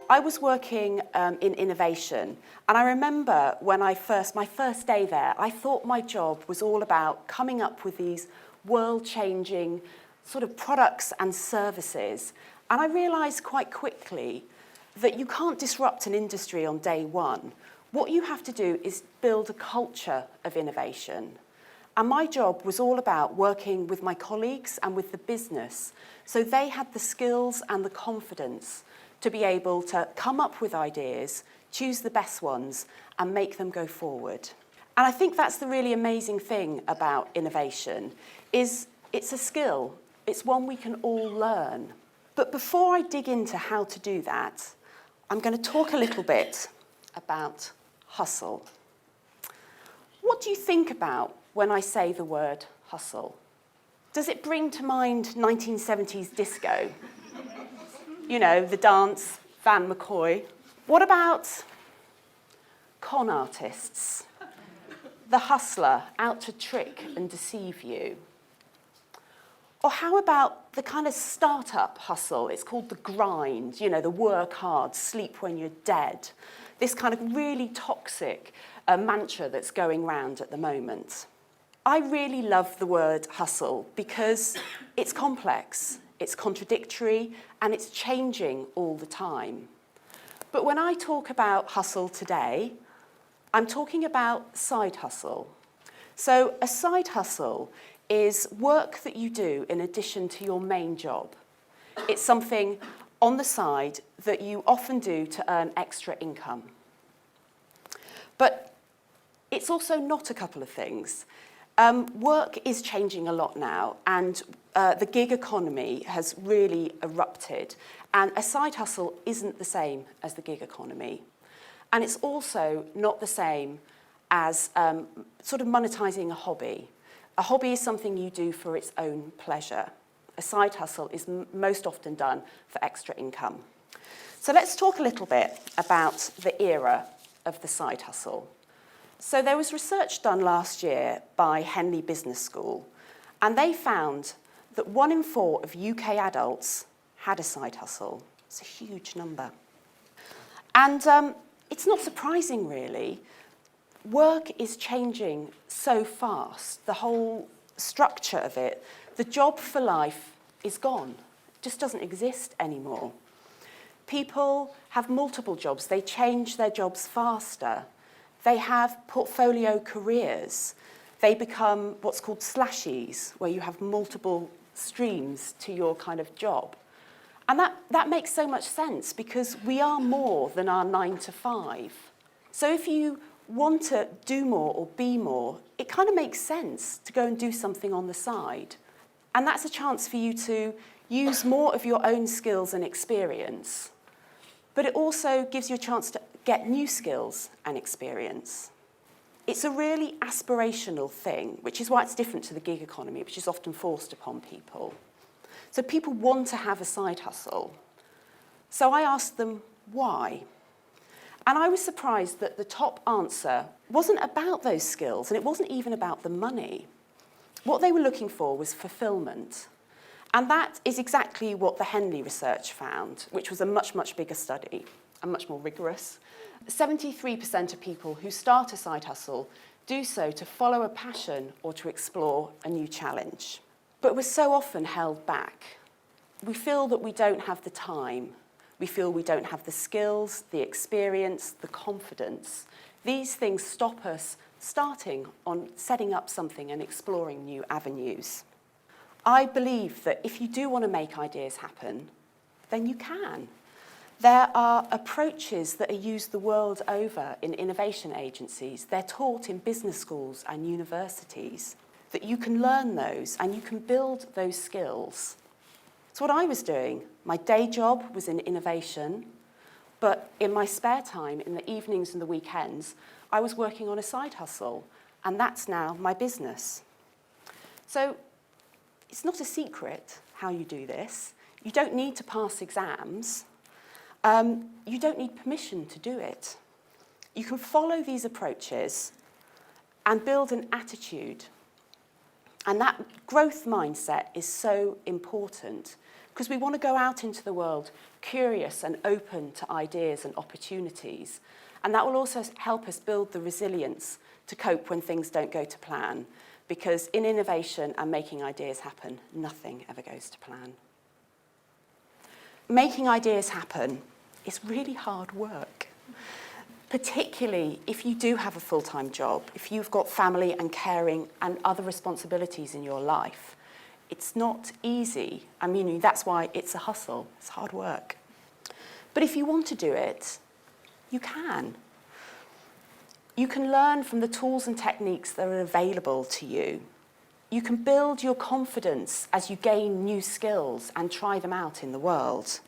I was working in innovation, and I remember when my first day there, I thought my job was all about coming up with these world-changing sort of products and services. And I realized quite quickly that you can't disrupt an industry on day one. What you have to do is build a culture of innovation. And my job was all about working with my colleagues and with the business, so they had the skills and the confidence to be able to come up with ideas, choose the best ones, and make them go forward. And I think that's the really amazing thing about innovation, is it's a skill. It's one we can all learn. But before I dig into how to do that, I'm going to talk a little bit about hustle. What do you think about when I say the word hustle? Does it bring to mind 1970s disco? You know, the dance, Van McCoy. What about con artists? The hustler out to trick and deceive you? Or how about the kind of startup hustle? It's called the grind, you know, the work hard, sleep when you're dead. This kind of really toxic mantra that's going round at the moment. I really love the word hustle because it's complex, it's contradictory, and it's changing all the time. But when I talk about hustle today, I'm talking about side hustle. So a side hustle is work that you do in addition to your main job. It's something on the side that you often do to earn extra income. But it's also not a couple of things. Work is changing a lot now, and the gig economy has really erupted, and a side hustle isn't the same as the gig economy. And it's also not the same as sort of monetizing a hobby. A hobby is something you do for its own pleasure. A side hustle is most often done for extra income. So let's talk a little bit about the era of the side hustle. So there was research done last year by Henley Business School, and they found that 1 in 4 of UK adults had a side hustle. It's a huge number. And it's not surprising, really. Work is changing so fast, the whole structure of it. The job for life is gone. It just doesn't exist anymore. People have multiple jobs. They change their jobs faster. They have portfolio careers. They become what's called slashies, where you have multiple streams to your kind of job. And that makes so much sense because we are more than our 9 to 5. So if you want to do more or be more, it kind of makes sense to go and do something on the side. And that's a chance for you to use more of your own skills and experience. But it also gives you a chance to get new skills and experience. It's a really aspirational thing, which is why it's different to the gig economy, which is often forced upon people. So people want to have a side hustle. So I asked them why. And I was surprised that the top answer wasn't about those skills, and it wasn't even about the money. What they were looking for was fulfilment. And that is exactly what the Henley research found, which was a much, much bigger study and much more rigorous. 73% of people who start a side hustle do so to follow a passion or to explore a new challenge. But we're so often held back. We feel that we don't have the time. We feel we don't have the skills, the experience, the confidence. These things stop us starting on setting up something and exploring new avenues. I believe that if you do want to make ideas happen, then you can. There are approaches that are used the world over in innovation agencies. They're taught in business schools and universities, that you can learn those and you can build those skills. It's what I was doing. My day job was in innovation, but in my spare time, in the evenings and the weekends, I was working on a side hustle, and that's now my business. So it's not a secret how you do this. You don't need to pass exams. You don't need permission to do it. You can follow these approaches and build an attitude And that growth mindset is so important because we want to go out into the world curious and open to ideas and opportunities. And that will also help us build the resilience to cope when things don't go to plan. Because in innovation and making ideas happen, nothing ever goes to plan. Making ideas happen is really hard work, particularly if you do have a full-time job, if you've got family and caring and other responsibilities in your life. It's not easy. I mean, that's why it's a hustle. It's hard work. But if you want to do it, you can. You can learn from the tools and techniques that are available to you. You can build your confidence as you gain new skills and try them out in the world.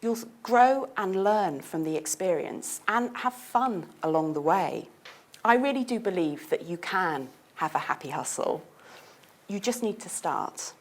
You'll grow and learn from the experience and have fun along the way. I really do believe that you can have a happy hustle. You just need to start.